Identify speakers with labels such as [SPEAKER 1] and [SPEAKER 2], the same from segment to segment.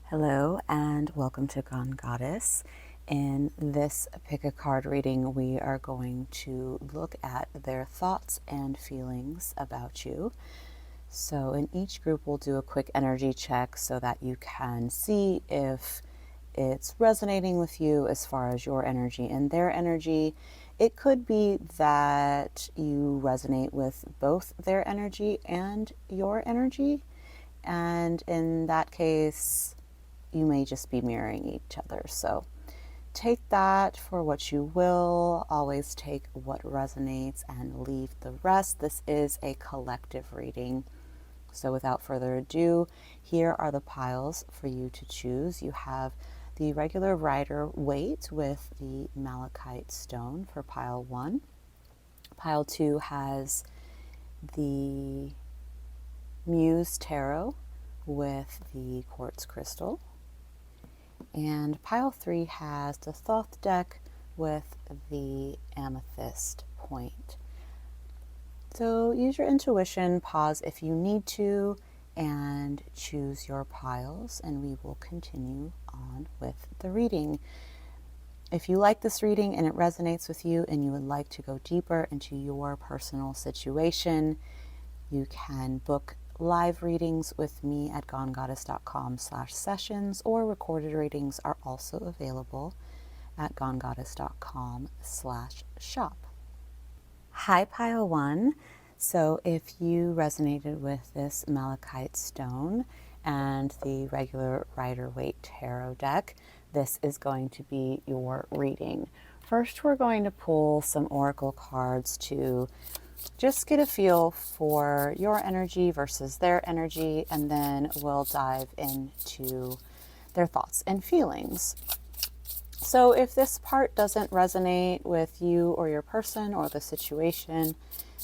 [SPEAKER 1] Hello and welcome to Gone Goddess. In this pick a card reading, we are going to look at their thoughts and feelings about you. So in each group, we'll do a quick energy check so that you can see if it's resonating with you as far as your energy and their energy. It could be that you resonate with both their energy and your energy. And in that case, you may just be mirroring each other. So take that for what you will. Always take what resonates and leave the rest. This is a collective reading. So without further ado, here are the piles for you to choose. You have the regular Rider-Waite with the Malachite stone for pile 1. Pile 2 has the Muse Tarot with the Quartz crystal. And pile 3 has the Thoth deck with the Amethyst point. So use your intuition, pause if you need to, and choose your piles, and we will continue on with the reading. If you like this reading and it resonates with you and you would like to go deeper into your personal situation, you can book live readings with me at gonegoddess.com/sessions, or recorded readings are also available at gonegoddess.com/shop. Hi, pile 1. So if you resonated with this Malachite stone and the regular Rider-Waite tarot deck, this is going to be your reading. First, we're going to pull some oracle cards to just get a feel for your energy versus their energy, and then we'll dive into their thoughts and feelings. So if this part doesn't resonate with you or your person or the situation,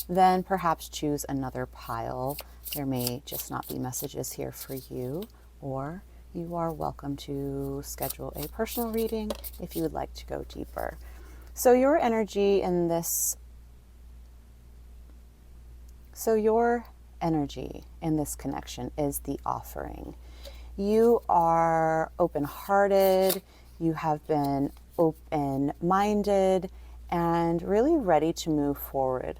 [SPEAKER 1] then perhaps choose another pile. There may just not be messages here for you, or you are welcome to schedule a personal reading if you would like to go deeper. So your energy in this connection is the offering. You are open-hearted, you have been open-minded, and really ready to move forward.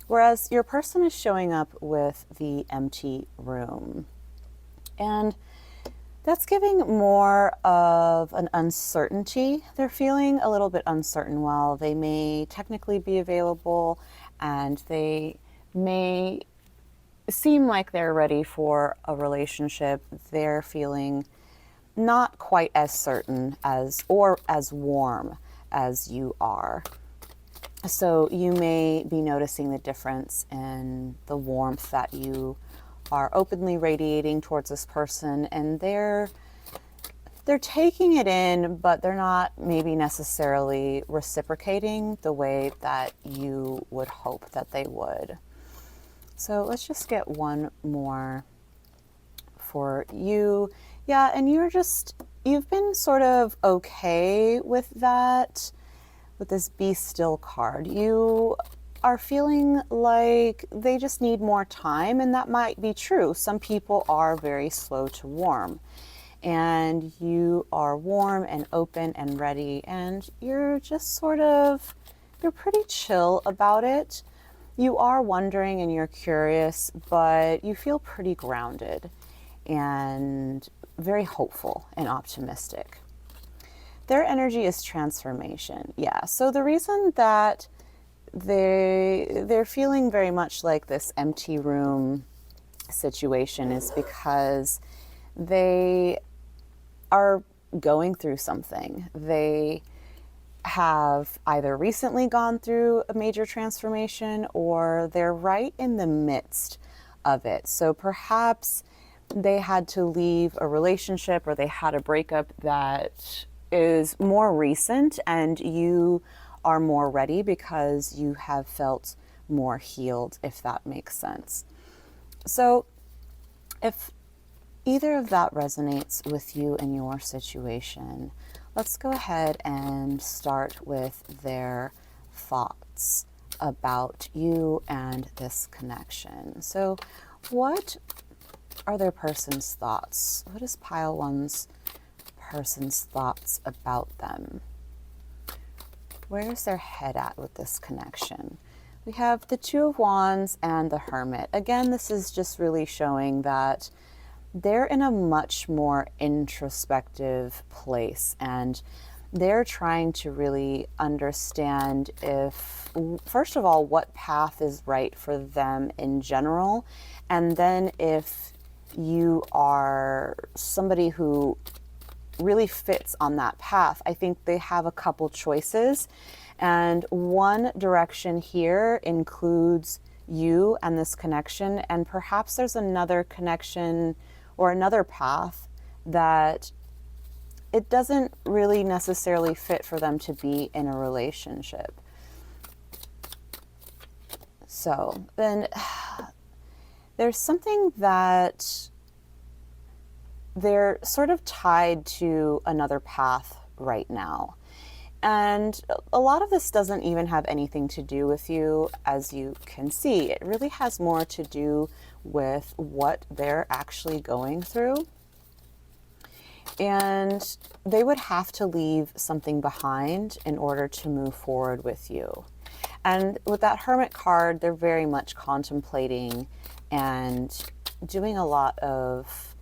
[SPEAKER 1] Whereas your person is showing up with the empty room. And that's giving more of an uncertainty. They're feeling a little bit uncertain. While they may technically be available and they may seem like they're ready for a relationship, they're feeling not quite as certain as or as warm as you are. So you may be noticing the difference in the warmth that you are openly radiating towards this person, and they're taking it in, but they're not maybe necessarily reciprocating the way that you would hope that they would. So let's just get one more for you. Yeah, and you've been sort of okay with that, with this Be Still card. You are feeling like they just need more time, and that might be true. Some people are very slow to warm, and you are warm and open and ready, and you're pretty chill about it. You are wondering and you're curious, but you feel pretty grounded and very hopeful and optimistic. Their energy is transformation. Yeah, so the reason that they're feeling very much like this empty room situation is because they are going through something. They have either recently gone through a major transformation, or they're right in the midst of it. So perhaps they had to leave a relationship, or they had a breakup that is more recent, and you are more ready because you have felt more healed, if that makes sense. So if either of that resonates with you and your situation, let's go ahead and start with their thoughts about you and this connection. So what are their person's thoughts? What is pile 1's person's thoughts about them? Where's their head at with this connection? We have the Two of Wands and the Hermit. Again, this is just really showing that they're in a much more introspective place, and they're trying to really understand if, first of all, what path is right for them in general, and then if you are somebody who really fits on that path. I think they have a couple choices, and one direction here includes you and this connection, and perhaps there's another connection or another path that it doesn't really necessarily fit for them to be in a relationship. So then there's something that they're sort of tied to another path right now. And a lot of this doesn't even have anything to do with you, as you can see. It really has more to do with what they're actually going through. And they would have to leave something behind in order to move forward with you. And with that Hermit card, they're very much contemplating and doing a lot of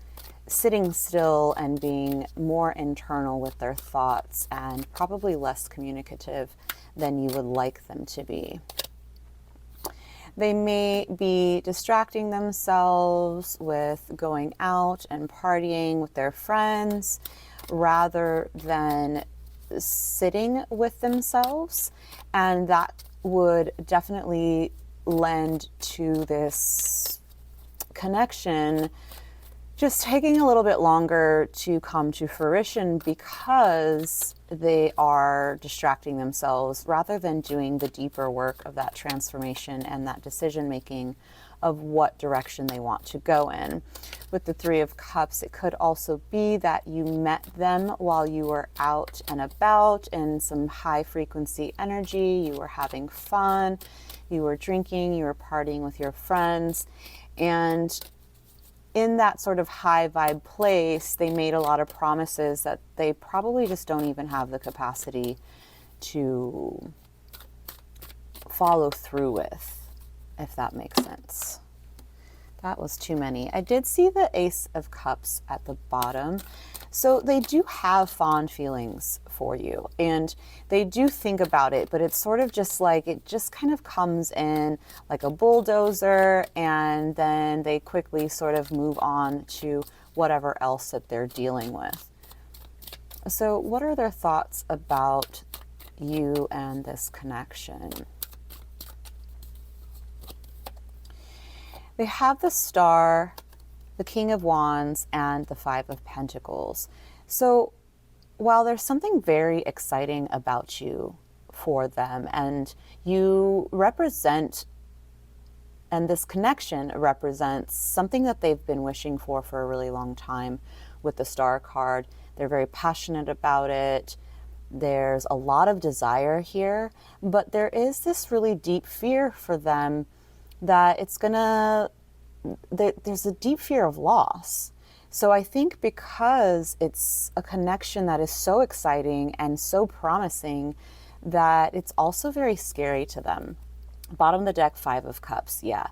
[SPEAKER 1] sitting still and being more internal with their thoughts, and probably less communicative than you would like them to be. They may be distracting themselves with going out and partying with their friends rather than sitting with themselves, and that would definitely lend to this connection just taking a little bit longer to come to fruition, because they are distracting themselves rather than doing the deeper work of that transformation and that decision making of what direction they want to go in. With the Three of Cups, it could also be that you met them while you were out and about in some high frequency energy. You were having fun, you were drinking, you were partying with your friends, and in that sort of high vibe place, they made a lot of promises that they probably just don't even have the capacity to follow through with, if that makes sense. That was too many. I did see the Ace of Cups at the bottom. So they do have fond feelings for you, and they do think about it, but it's sort of just like, it just kind of comes in like a bulldozer, and then they quickly sort of move on to whatever else that they're dealing with. So what are their thoughts about you and this connection? They have the Star, the King of Wands, and the Five of Pentacles. So while there's something very exciting about you for them, and you represent, and this connection represents something that they've been wishing for a really long time with the Star card. They're very passionate about it. There's a lot of desire here, but there is this really deep fear for them that it's gonna, there's a deep fear of loss. So I think because it's a connection that is so exciting and so promising, that it's also very scary to them. Bottom of the deck, Five of Cups, yeah.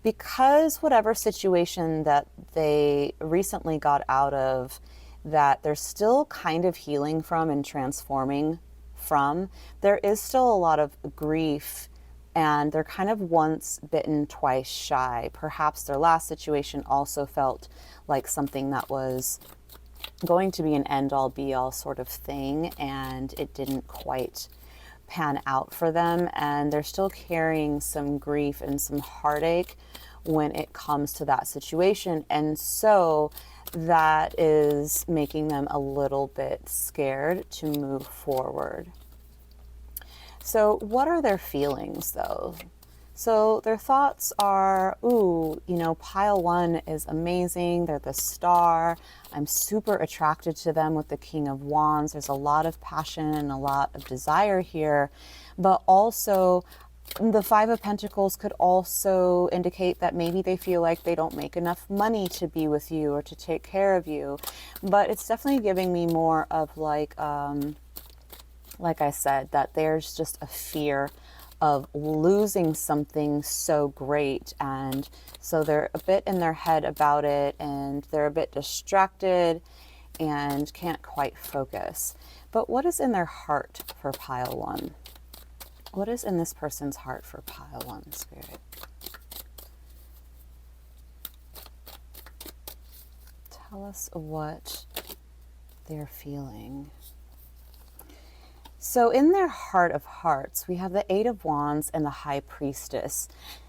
[SPEAKER 1] Because whatever situation that they recently got out of, that they're still kind of healing from and transforming from, there is still a lot of grief, and they're kind of once bitten, twice shy. Perhaps their last situation also felt like something that was going to be an end-all be-all sort of thing, and it didn't quite pan out for them, and they're still carrying some grief and some heartache when it comes to that situation, and so that is making them a little bit scared to move forward. So what are their feelings though? So their thoughts are, ooh, you know, pile one is amazing. They're the Star. I'm super attracted to them with the King of Wands. There's a lot of passion and a lot of desire here, but also The Five of Pentacles could also indicate that maybe they feel like they don't make enough money to be with you or to take care of you. But it's definitely giving me more of like I said, that there's just a fear of losing something so great. And so they're a bit in their head about it, and they're a bit distracted and can't quite focus. But what is in their heart for pile one? What is in this person's heart for pile one, Spirit? Tell us what they're feeling. So in their heart of hearts, we have the Eight of Wands and the High Priestess.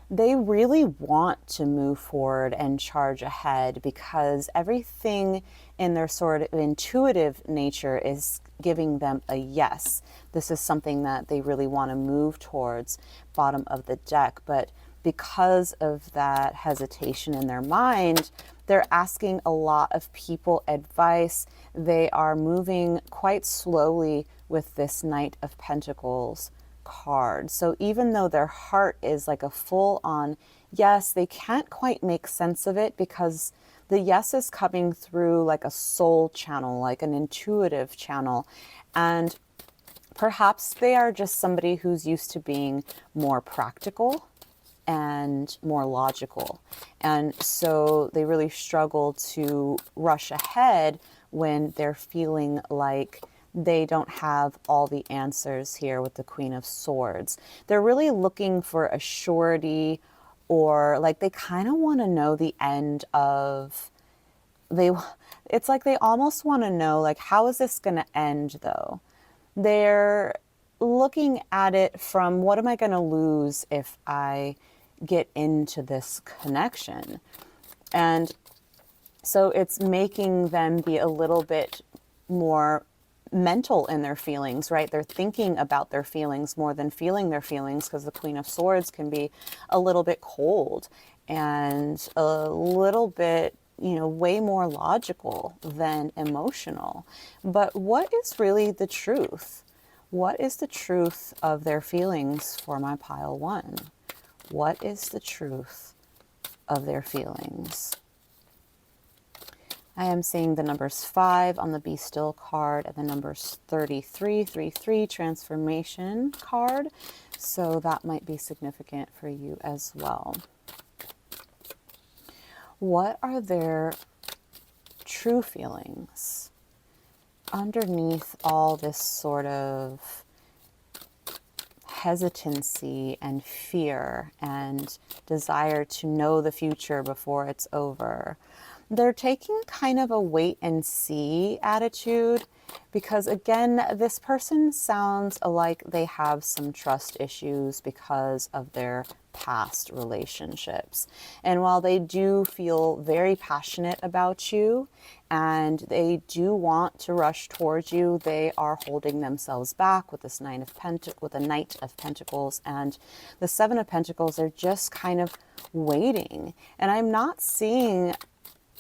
[SPEAKER 1] They really want to move forward and charge ahead because everything in their sort of intuitive nature is giving them a yes. This is something that they really want to move towards, bottom of the deck. But because of that hesitation in their mind, they're asking a lot of people advice. They are moving quite slowly with this Knight of Pentacles card. So even though their heart is like a full on yes, they can't quite make sense of it because the yes is coming through like a soul channel, like an intuitive channel. And perhaps they are just somebody who's used to being more practical and more logical. And so they really struggle to rush ahead when they're feeling like they don't have all the answers here with the Queen of Swords. They're really looking for a surety, or like they kind of want to know the end of, it's like they almost want to know, like, how is this going to end though? They're looking at it from, what am I going to lose if I get into this connection? And so it's making them be a little bit more mental in their feelings, right? They're thinking about their feelings more than feeling their feelings, because the Queen of Swords can be a little bit cold and a little bit, you know, way more logical than emotional. But what is really the truth? What is the truth of their feelings for my pile one? What is the truth of their feelings? I am seeing the numbers 5 on the Be Still card and the numbers 33 transformation card. So that might be significant for you as well. What are their true feelings underneath all this sort of hesitancy and fear and desire to know the future before it's over? They're taking kind of a wait and see attitude because, again, this person sounds like they have some trust issues because of their past relationships. And while they do feel very passionate about you and they do want to rush towards you, they are holding themselves back with this Knight of Pentacles and the Seven of Pentacles. Are just kind of waiting. And I'm not seeing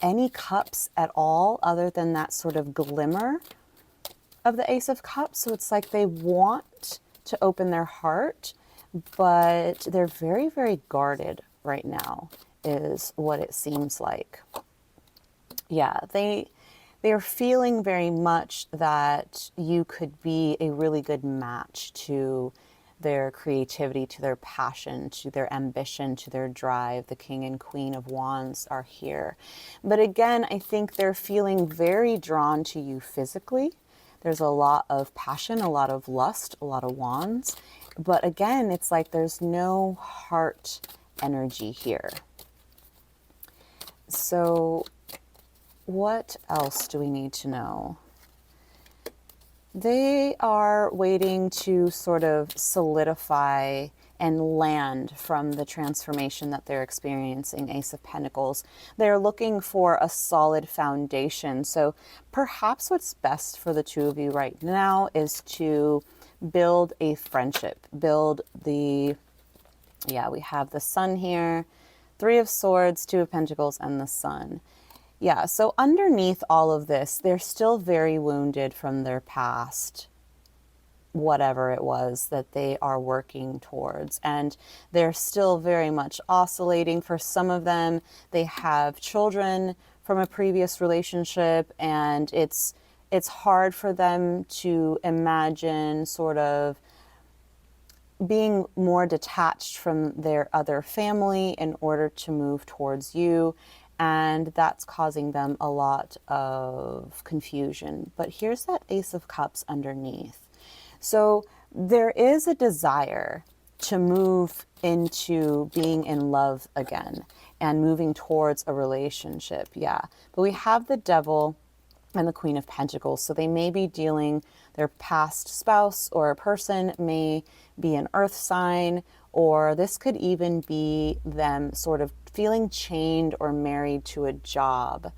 [SPEAKER 1] any cups at all other than that sort of glimmer of the Ace of Cups. So it's like they want to open their heart, but they're very, very guarded right now, is what it seems like. Yeah, they are feeling very much that you could be a really good match to their creativity, to their passion, to their ambition, to their drive. The King and Queen of Wands are here. But again, I think they're feeling very drawn to you physically. There's a lot of passion, a lot of lust, a lot of wands. But again, it's like there's no heart energy here. So what else do we need to know? They are waiting to sort of solidify and land from the transformation that they're experiencing, Ace of Pentacles. They're looking for a solid foundation. So perhaps what's best for the two of you right now is to build a friendship, we have the Sun here, Three of Swords, Two of Pentacles, and the Sun. Yeah, so underneath all of this, they're still very wounded from their past. whatever it was that they are working towards. And they're still very much oscillating. For some of them, they have children from a previous relationship, and it's hard for them to imagine sort of being more detached from their other family in order to move towards you. And that's causing them a lot of confusion. But here's that Ace of Cups underneath. So there is a desire to move into being in love again and moving towards a relationship. Yeah. But we have the Devil and the Queen of Pentacles. So they may be dealing, their past spouse or a person may be an earth sign, or this could even be them sort of feeling chained or married to a job.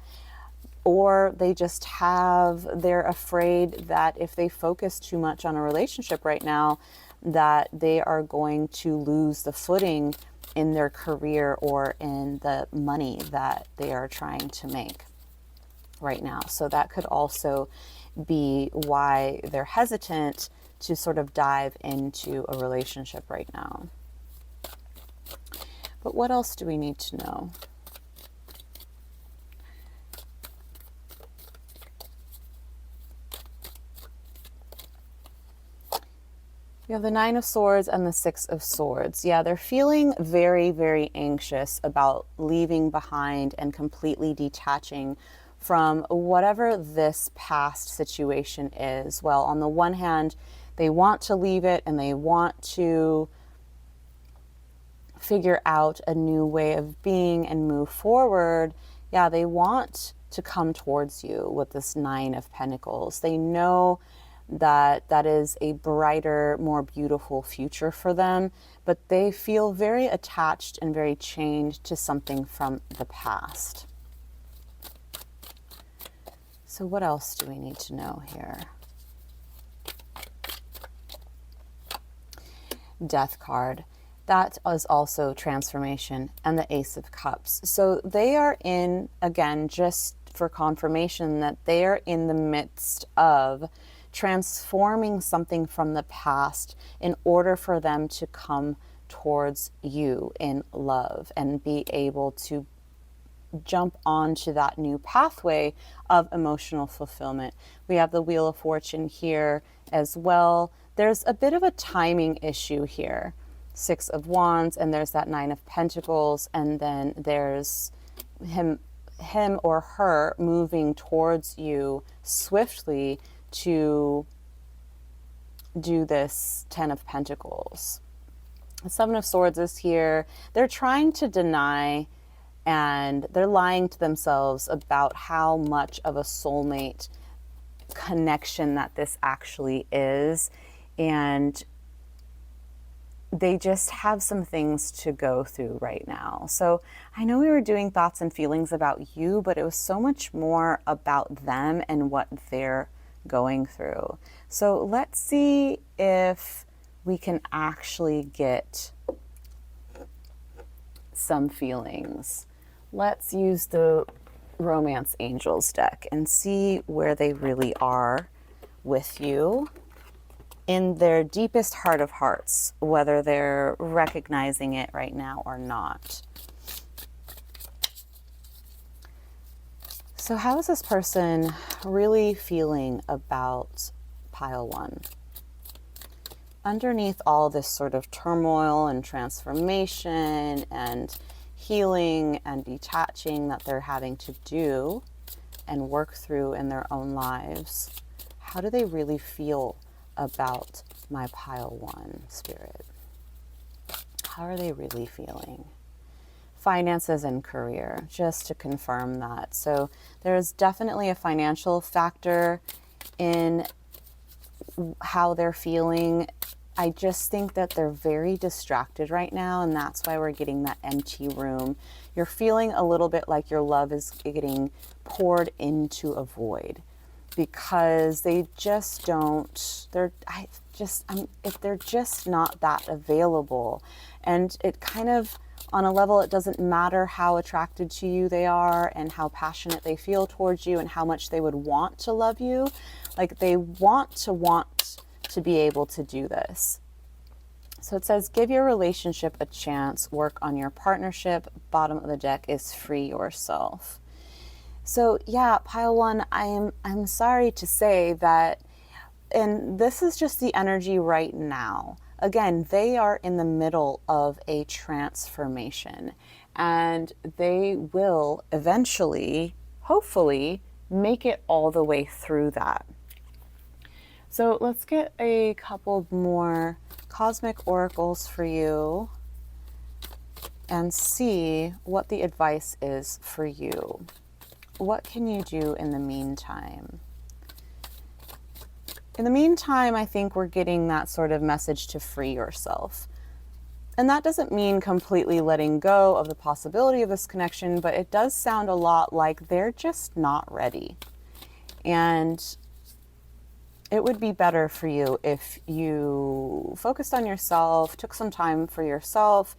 [SPEAKER 1] Or they're afraid that if they focus too much on a relationship right now, that they are going to lose the footing in their career or in the money that they are trying to make right now. So that could also be why they're hesitant to sort of dive into a relationship right now. But what else do we need to know? We have the Nine of Swords and the Six of Swords. Yeah, they're feeling very, very anxious about leaving behind and completely detaching from whatever this past situation is. Well, on the one hand, they want to leave it and they want to figure out a new way of being and move forward. Yeah, they want to come towards you with this Nine of Pentacles. They know that that is a brighter, more beautiful future for them, but they feel very attached and very chained to something from the past. So what else do we need to know here? Death card. That is also transformation, and the Ace of Cups. So they are in, again, just for confirmation, that they are in the midst of transforming something from the past in order for them to come towards you in love and be able to jump onto that new pathway of emotional fulfillment. We have the Wheel of Fortune here as well. There's a bit of a timing issue here. Six of Wands, and there's that Nine of Pentacles, and then there's him or her moving towards you swiftly to do this Ten of Pentacles. The Seven of Swords is here. They're trying to deny, and they're lying to themselves about how much of a soulmate connection that this actually is. And they just have some things to go through right now. So I know we were doing thoughts and feelings about you, but it was so much more about them and what they're going through. So let's see if we can actually get some feelings. Let's use the Romance Angels deck and see where they really are with you in their deepest heart of hearts, whether they're recognizing it right now or not. So how is this person really feeling about pile one? Underneath all this sort of turmoil and transformation and healing and detaching that they're having to do and work through in their own lives, how do they really feel about my pile one, Spirit? How are they really feeling? Finances and career, just to confirm that. So there's definitely a financial factor in how they're feeling. I just think that they're very distracted right now, and that's why we're getting that empty room. You're feeling a little bit like your love is getting poured into a void, because they just don't, they're just not that available. And it kind of, on a level, it doesn't matter how attracted to you they are and how passionate they feel towards you and how much they would want to love you. Like, they want to to be able to do this. So it says, give your relationship a chance, work on your partnership. Bottom of the deck is free yourself. So yeah, pile one, I'm sorry to say that, and this is just the energy right now. Again, they are in the middle of a transformation, and they will eventually, hopefully, make it all the way through that. So let's get a couple more cosmic oracles for you and see what the advice is for you. What can you do in the meantime? In the meantime, I think we're getting that sort of message to free yourself. And that doesn't mean completely letting go of the possibility of this connection, but it does sound a lot like they're just not ready. And it would be better for you if you focused on yourself, took some time for yourself,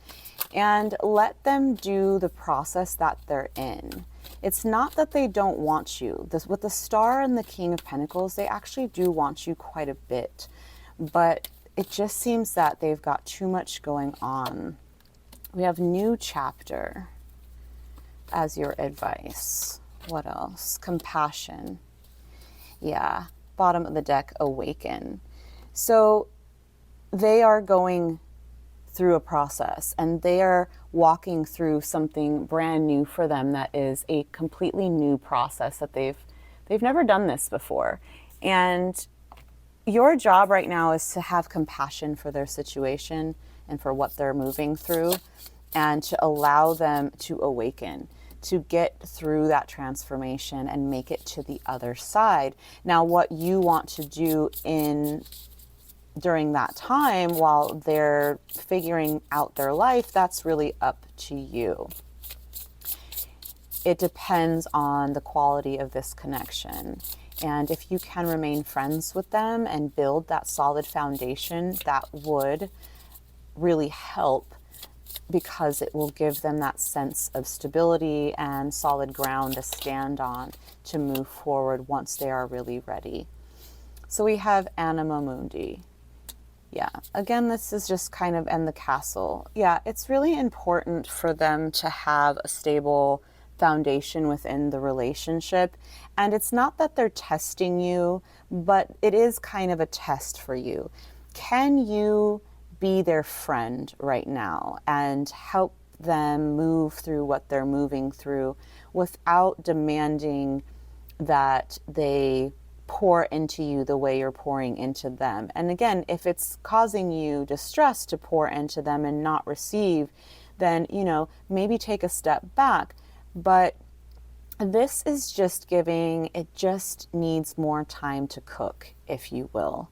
[SPEAKER 1] and let them do the process that they're in. It's not that they don't want you. With the Star and the King of Pentacles, they actually do want you quite a bit. But it just seems that they've got too much going on. We have new chapter as your advice. What else? Compassion. Yeah. Bottom of the deck, awaken. So they are going through a process, and they are walking through something brand new for them that is a completely new process that they've never done this before. And your job right now is to have compassion for their situation and for what they're moving through, and to allow them to awaken, to get through that transformation and make it to the other side. Now, what you want to do during that time while they're figuring out their life, that's really up to you. It depends on the quality of this connection. And if you can remain friends with them and build that solid foundation, that would really help, because it will give them that sense of stability and solid ground to stand on to move forward once they are really ready. So we have Anima Mundi. Yeah, again, this is just kind of, and the Castle. Yeah, it's really important for them to have a stable foundation within the relationship. And it's not that they're testing you, but it is kind of a test for you. Can you be their friend right now and help them move through what they're moving through without demanding that they pour into you the way you're pouring into them? And again, if it's causing you distress to pour into them and not receive, then, maybe take a step back. But this is just giving, it just needs more time to cook, if you will.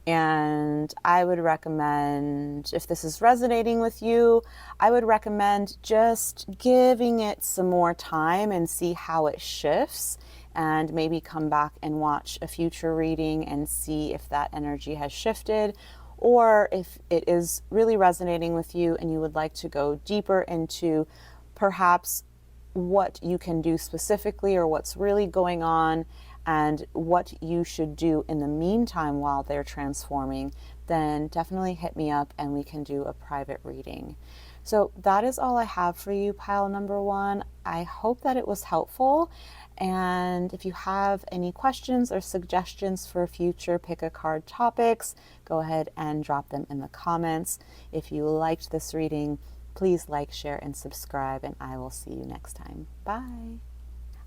[SPEAKER 1] And I would recommend, if this is resonating with you, I would recommend just giving it some more time and see how it shifts, and maybe come back and watch a future reading and see if that energy has shifted, or if it is really resonating with you and you would like to go deeper into perhaps what you can do specifically, or what's really going on and what you should do in the meantime while they're transforming, then definitely hit me up and we can do a private reading. So that is all I have for you, pile number one. I hope that it was helpful. And if you have any questions or suggestions for future pick a card topics, go ahead and drop them in the comments. If you liked this reading, please like, share, and subscribe, and I will see you next time. Bye.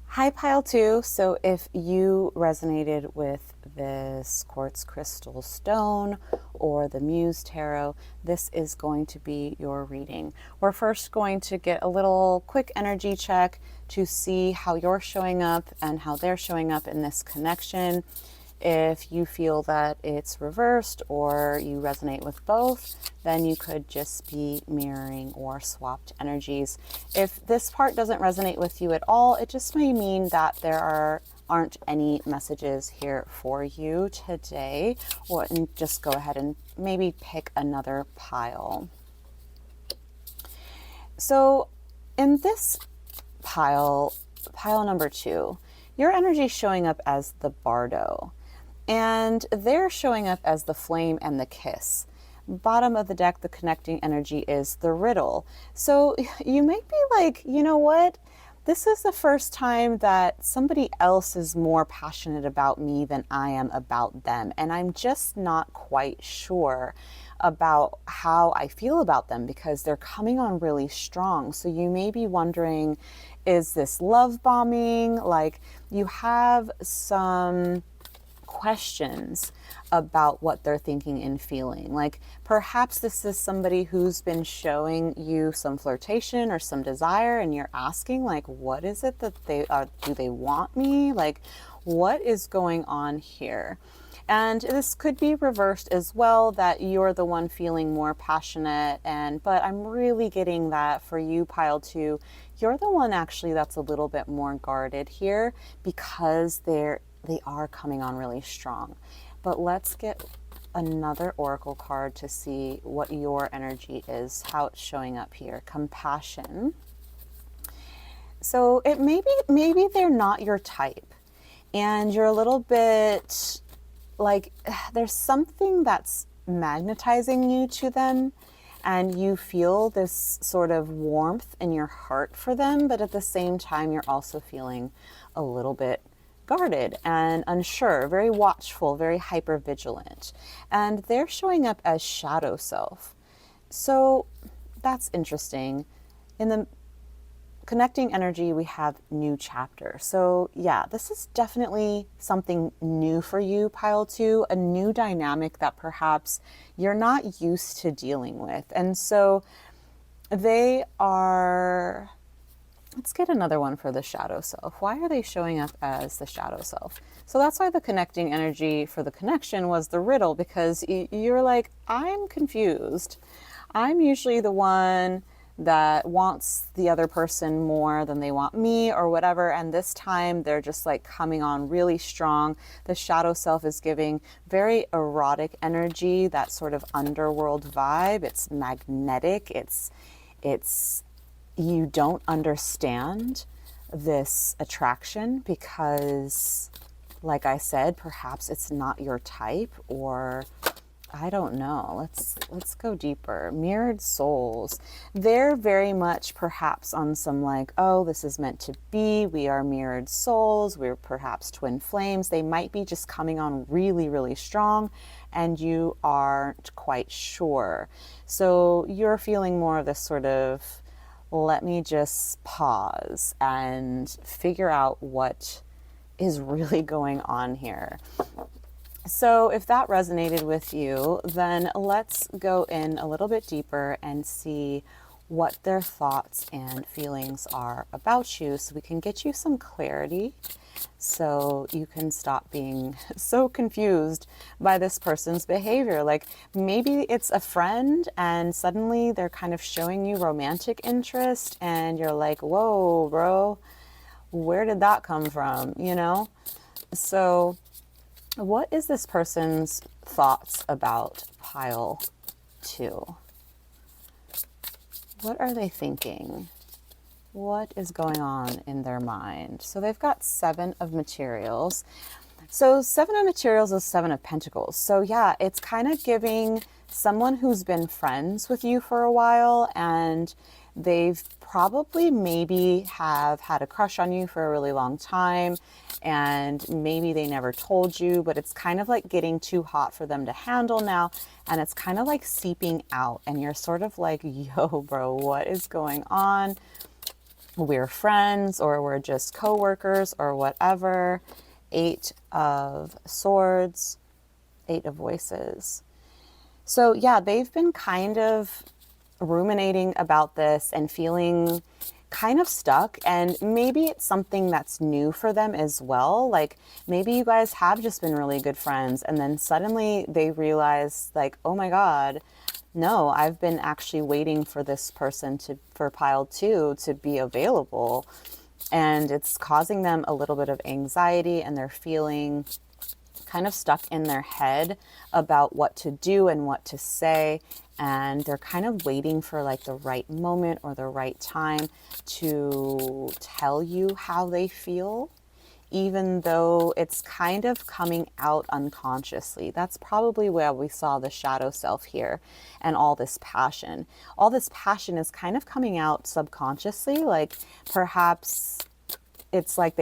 [SPEAKER 1] Hi, pile two. So if you resonated with this quartz crystal stone or the Muse Tarot, this is going to be your reading. We're first going to get a little quick energy check to see how you're showing up and how they're showing up in this connection. If you feel that it's reversed or you resonate with both, then you could just be mirroring or swapped energies. If this part doesn't resonate with you at all, it just may mean that there aren't any messages here for you today, and just go ahead and maybe pick another pile. So in this pile number two, your energy is showing up as the Bardo. And they're showing up as the flame and the kiss. Bottom of the deck, the connecting energy is the riddle. So you may be like, you know what? This is the first time that somebody else is more passionate about me than I am about them. And I'm just not quite sure about how I feel about them because they're coming on really strong. So you may be wondering, is this love bombing? Like, you have some questions about what they're thinking and feeling. Like, perhaps this is somebody who's been showing you some flirtation or some desire, and you're asking, like, what is it that they are? Do they want me? Like, what is going on here? And this could be reversed as well, that you're the one feeling more passionate, but I'm really getting that for you, pile 2, you're the one actually that's a little bit more guarded here because they are coming on really strong. But let's get another oracle card to see what your energy is, how it's showing up here. Compassion. So it maybe they're not your type, and you're a little bit like, there's something that's magnetizing you to them, and you feel this sort of warmth in your heart for them, but at the same time you're also feeling a little bit guarded and unsure, very watchful, very hyper vigilant. And they're showing up as shadow self. So that's interesting. In the connecting energy, we have new chapter. So yeah, this is definitely something new for you, pile 2, a new dynamic that perhaps you're not used to dealing with. And so they are, let's get another one for the shadow self. Why are they showing up as the shadow self? So that's why the connecting energy for the connection was the riddle, because you're like, I'm confused. I'm usually the one that wants the other person more than they want me or whatever, and this time they're just like coming on really strong. The shadow self is giving very erotic energy, that sort of underworld vibe. It's magnetic. It's you don't understand this attraction because, like I said, perhaps it's not your type, or I don't know. Let's go deeper. Mirrored souls. They're very much perhaps on some like, oh, this is meant to be. We are mirrored souls. We're perhaps twin flames. They might be just coming on really, really strong, and you aren't quite sure. So you're feeling more of this sort of, let me just pause and figure out what is really going on here. So if that resonated with you, then let's go in a little bit deeper and see what their thoughts and feelings are about you, so we can get you some clarity, so you can stop being so confused by this person's behavior. Like, maybe it's a friend and suddenly they're kind of showing you romantic interest and you're like, whoa, bro, where did that come from? You know? So what is this person's thoughts about pile 2? What are they thinking? What is going on in their mind? So they've got 7 of materials. So 7 of materials is 7 of pentacles. So yeah, it's kind of giving someone who's been friends with you for a while, and they've probably maybe have had a crush on you for a really long time, and maybe they never told you, but it's kind of like getting too hot for them to handle now, and it's kind of like seeping out, and you're sort of like, yo, bro, what is going on? We're friends, or we're just co-workers, or whatever. 8 of swords, 8 of voices. So yeah, they've been kind of ruminating about this and feeling kind of stuck, and maybe it's something that's new for them as well. Like, maybe you guys have just been really good friends, and then suddenly they realize, like, oh my God, no, I've been actually waiting for this person for pile 2 to be available, and it's causing them a little bit of anxiety, and they're feeling kind of stuck in their head about what to do and what to say, and they're kind of waiting for like the right moment or the right time to tell you how they feel even though it's kind of coming out unconsciously. That's probably where we saw the shadow self here, and all this passion. All this passion is kind of coming out subconsciously, like perhaps it's like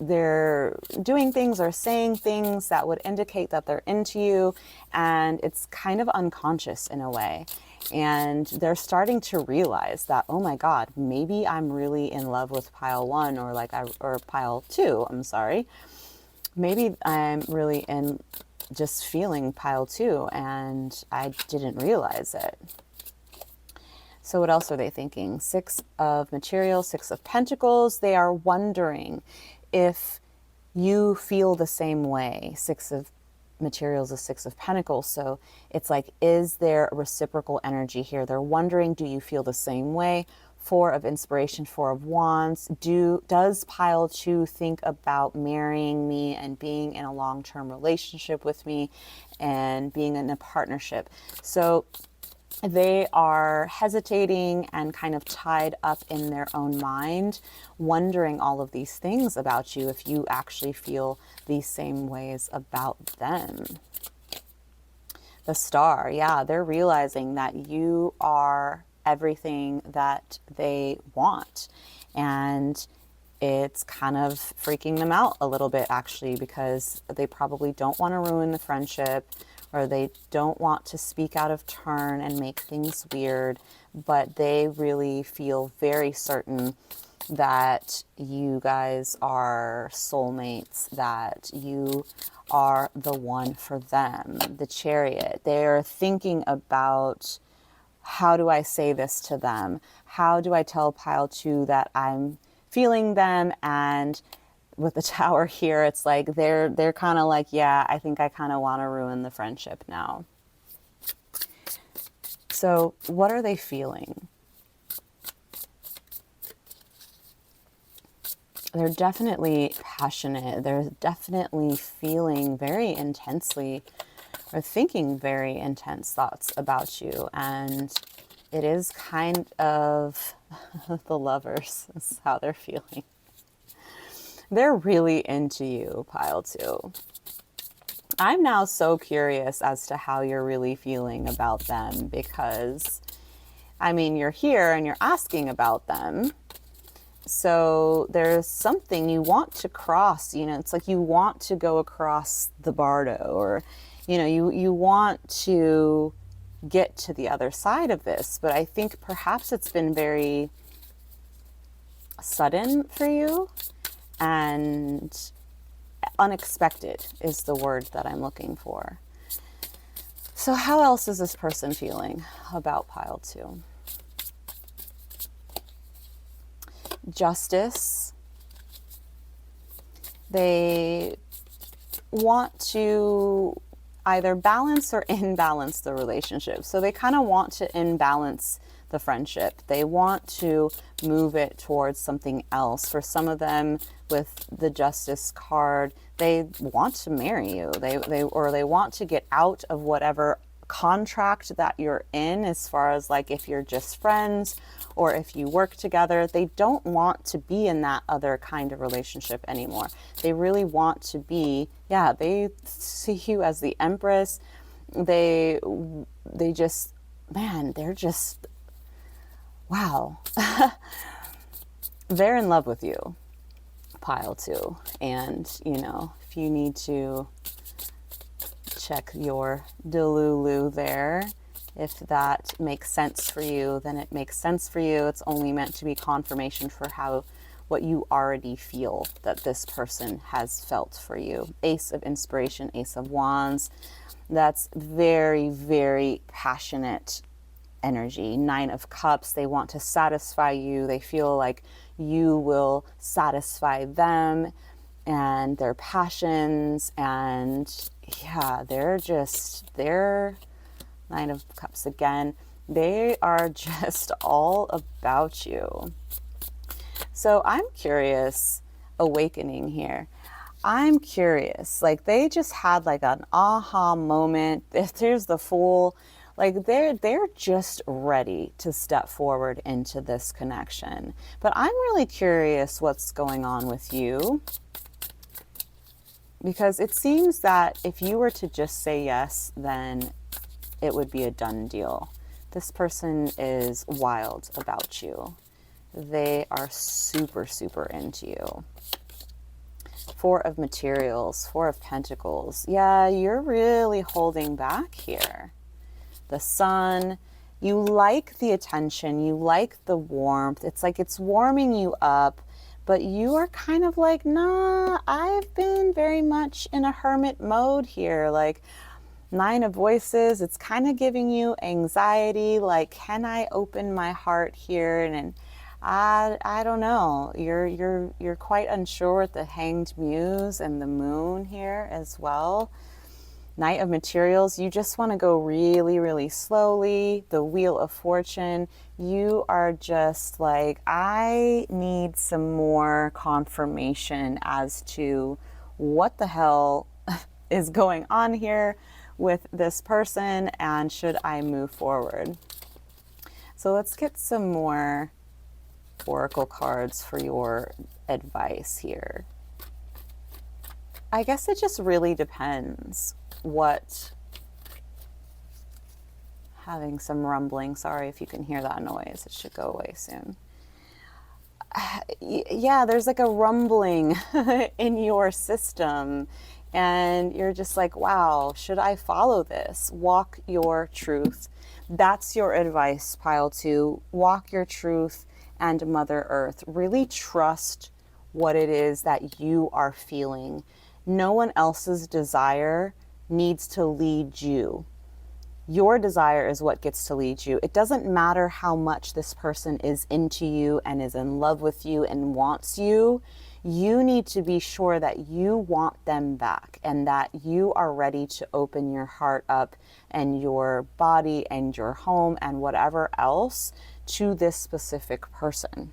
[SPEAKER 1] they're doing things or saying things that would indicate that they're into you, and it's kind of unconscious in a way. And they're starting to realize that, oh my God, maybe I'm really in love with pile 1, or pile 2, I'm sorry. Maybe I'm really in just feeling pile 2 and I didn't realize it. So what else are they thinking? 6 of materials, 6 of pentacles. They are wondering if you feel the same way. 6 of materials is 6 of pentacles. So it's like, is there a reciprocal energy here? They're wondering, do you feel the same way? 4 of inspiration, 4 of wands. Does pile 2 think about marrying me and being in a long-term relationship with me and being in a partnership? So they are hesitating and kind of tied up in their own mind, wondering all of these things about you, if you actually feel these same ways about them. The Star, yeah, they're realizing that you are everything that they want. And it's kind of freaking them out a little bit, actually, because they probably don't want to ruin the friendship, or they don't want to speak out of turn and make things weird, but they really feel very certain that you guys are soulmates, that you are the one for them. The Chariot, they're thinking about, how do I say this to them? How do I tell pile 2 that I'm feeling them? And with the Tower here, it's like they're kind of like, yeah, I think I kind of want to ruin the friendship now. So what are they feeling? They're definitely passionate. They're definitely feeling very intensely, or thinking very intense thoughts about you. And it is kind of the Lovers is how they're feeling. They're really into you, pile 2. I'm now so curious as to how you're really feeling about them, because, I mean, you're here and you're asking about them. So there's something you want to cross, it's like you want to go across the bardo, or, you want to get to the other side of this. But I think perhaps it's been very sudden for you, and unexpected is the word that I'm looking for. So how else is this person feeling about pile 2? Justice. They want to either balance or imbalance the relationship. So they kind of want to imbalance the friendship. They want to move it towards something else. For some of them, with the Justice card, they want to marry you. They want to get out of whatever contract that you're in, as far as like if you're just friends or if you work together. They don't want to be in that other kind of relationship anymore. They really want to be, they see you as the Empress. They just, man, they're just, wow. They're in love with you, pile 2. And, if you need to check your Delulu there, if that makes sense for you, then it makes sense for you. It's only meant to be confirmation for what you already feel that this person has felt for you. Ace of inspiration, Ace of wands. That's very, very passionate energy. 9 of cups. They want to satisfy you. They feel like you will satisfy them and their passions. And they're 9 of cups again. They are just all about you. So I'm curious, awakening here. I'm curious, like they just had like an aha moment. There's the Fool. Like they're just ready to step forward into this connection. But I'm really curious what's going on with you, because it seems that if you were to just say yes, then it would be a done deal. This person is wild about you. They are super, super into you. Four of Materials, Four of Pentacles. Yeah, you're really holding back here. The Sun, you like the attention, you like the warmth. It's like it's warming you up, but you are kind of like, nah, I've been very much in a hermit mode here. Like, Nine of Voices, it's kind of giving you anxiety, like, can I open my heart here? And I don't know. You're quite unsure with the Hanged Muse and the Moon here as well. Knight of Materials, you just want to go really, really slowly. The Wheel of Fortune, you are just like, I need some more confirmation as to what the hell is going on here with this person, and should I move forward? So let's get some more oracle cards for your advice here. I guess it just really depends what, having some rumbling, sorry if you can hear that noise, it should go away soon. Yeah, there's like a rumbling in your system, and you're just like, wow, should I follow this? Walk your truth. That's your advice, pile 2. Walk your truth and Mother Earth. Really trust what it is that you are feeling. No one else's desire needs to lead you. Your desire is what gets to lead you. It doesn't matter how much this person is into you and is in love with you and wants you. You need to be sure that you want them back and that you are ready to open your heart up and your body and your home and whatever else to this specific person.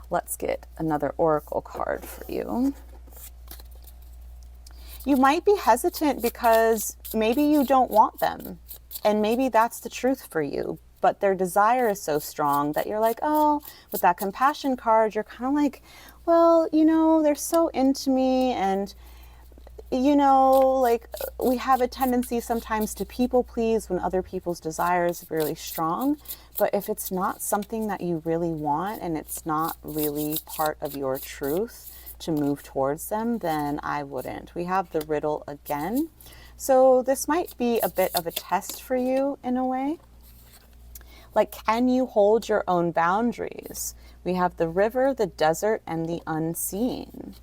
[SPEAKER 1] Let's get another oracle card for you. You might be hesitant because maybe you don't want them, and maybe that's the truth for you, but their desire is so strong that you're like, oh, with that compassion card, you're kind of like, well, you know, they're so into me, and you know, like, we have a tendency sometimes to people please when other people's desire is really strong. But if it's not something that you really want and it's not really part of your truth to move towards them, then I wouldn't. We have the riddle again. So this might be a bit of a test for you in a way. Like, can you hold your own boundaries? We have the river, the desert, and the unseen.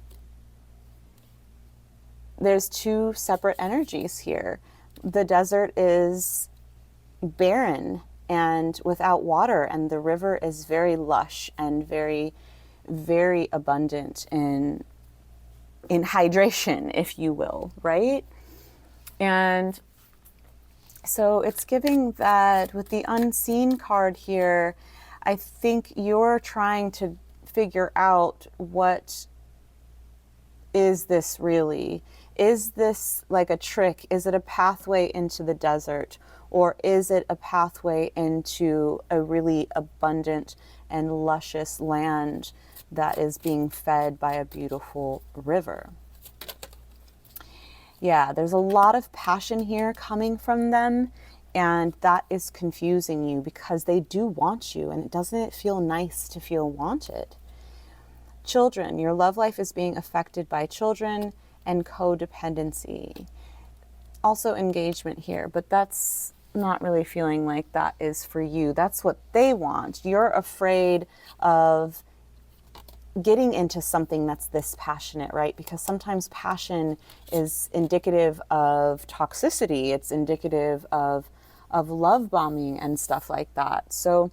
[SPEAKER 1] There's two separate energies here. The desert is barren and without water, and the river is very lush and very, very abundant in hydration, if you will, right? And so it's giving that with the unseen card here, I think you're trying to figure out, what is this really? Is this like a trick? Is it a pathway into the desert? Or is it a pathway into a really abundant and luscious land that is being fed by a beautiful river? Yeah, there's a lot of passion here coming from them, and that is confusing you because they do want you, and doesn't it feel nice to feel wanted? Children, your love life is being affected by children and codependency. Also engagement here, but that's not really feeling like that is for you. That's what they want. You're afraid of getting into something that's this passionate, right? Because sometimes passion is indicative of toxicity. It's indicative of love bombing and stuff like that. So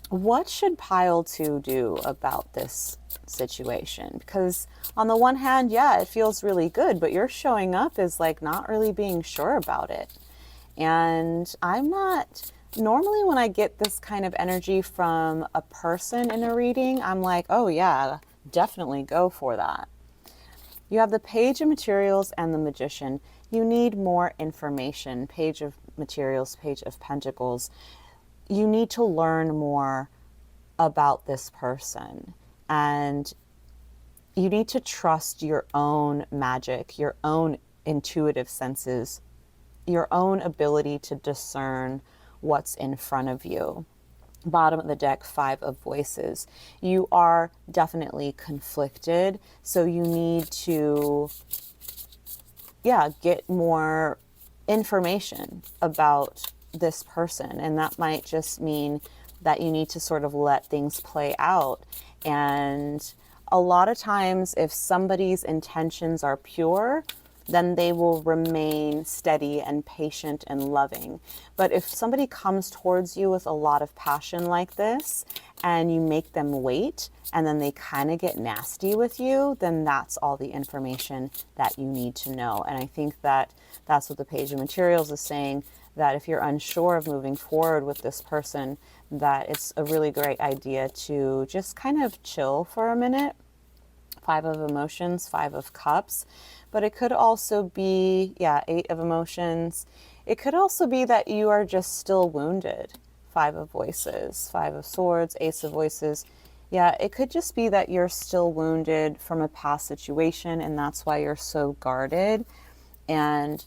[SPEAKER 1] what should pile 2 do about this situation? Because on the one hand, yeah, it feels really good, but you're showing up as like not really being sure about it. And I'm not, normally when I get this kind of energy from a person in a reading, I'm like, oh yeah, definitely go for that. You have the Page of Materials and the Magician. You need more information. Page of Materials, Page of Pentacles. You need to learn more about this person, and you need to trust your own magic, your own intuitive senses, your own ability to discern what's in front of you. Bottom of the deck, Five of Voices. You are definitely conflicted, so you need to, get more information about this person. And that might just mean that you need to sort of let things play out. And a lot of times, if somebody's intentions are pure, then they will remain steady and patient and loving. But if somebody comes towards you with a lot of passion like this, and you make them wait, and then they kind of get nasty with you, then that's all the information that you need to know. And I think that that's what the Page of Materials is saying, that if you're unsure of moving forward with this person, that it's a really great idea to just kind of chill for a minute. Five of Emotions, Five of Cups. But it could also be, Eight of Emotions. It could also be that you are just still wounded. Five of Voices, Five of Swords, Ace of Voices. Yeah, it could just be that you're still wounded from a past situation, and that's why you're so guarded. And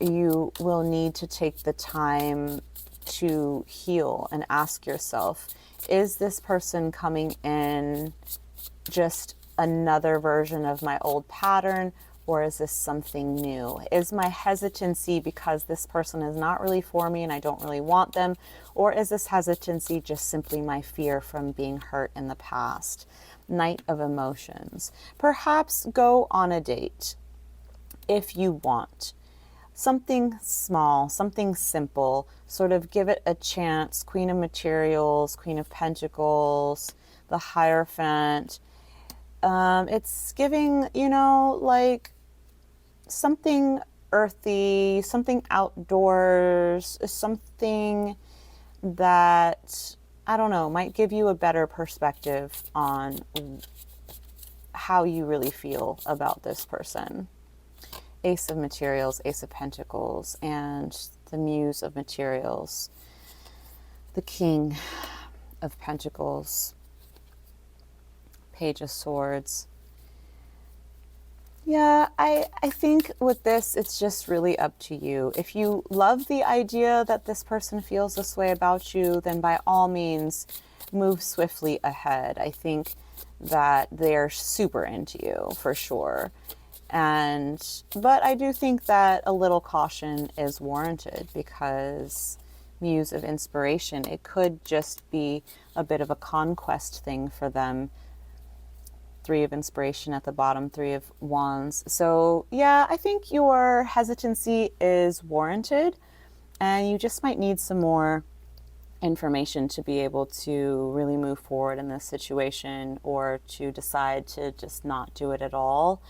[SPEAKER 1] you will need to take the time to heal and ask yourself, is this person coming in just another version of my old pattern, or is this something new? Is my hesitancy because this person is not really for me and I don't really want them, or is this hesitancy just simply my fear from being hurt in the past? Knight of Emotions. Perhaps go on a date if you want. Something small, something simple, sort of give it a chance. Queen of Materials, Queen of Pentacles, the Hierophant. It's giving, like something earthy, something outdoors, something that, I don't know, might give you a better perspective on how you really feel about this person. Ace of Materials, Ace of Pentacles, and the Muse of Materials, the King of Pentacles, Page of Swords. Yeah, I think with this, it's just really up to you. If you love the idea that this person feels this way about you, then by all means, move swiftly ahead. I think that they're super into you, for sure. But I do think that a little caution is warranted, because Muse of Inspiration, it could just be a bit of a conquest thing for them. Three of Inspiration at the bottom, Three of Wands. So yeah, I think your hesitancy is warranted, and you just might need some more information to be able to really move forward in this situation, or to decide to just not do it at all.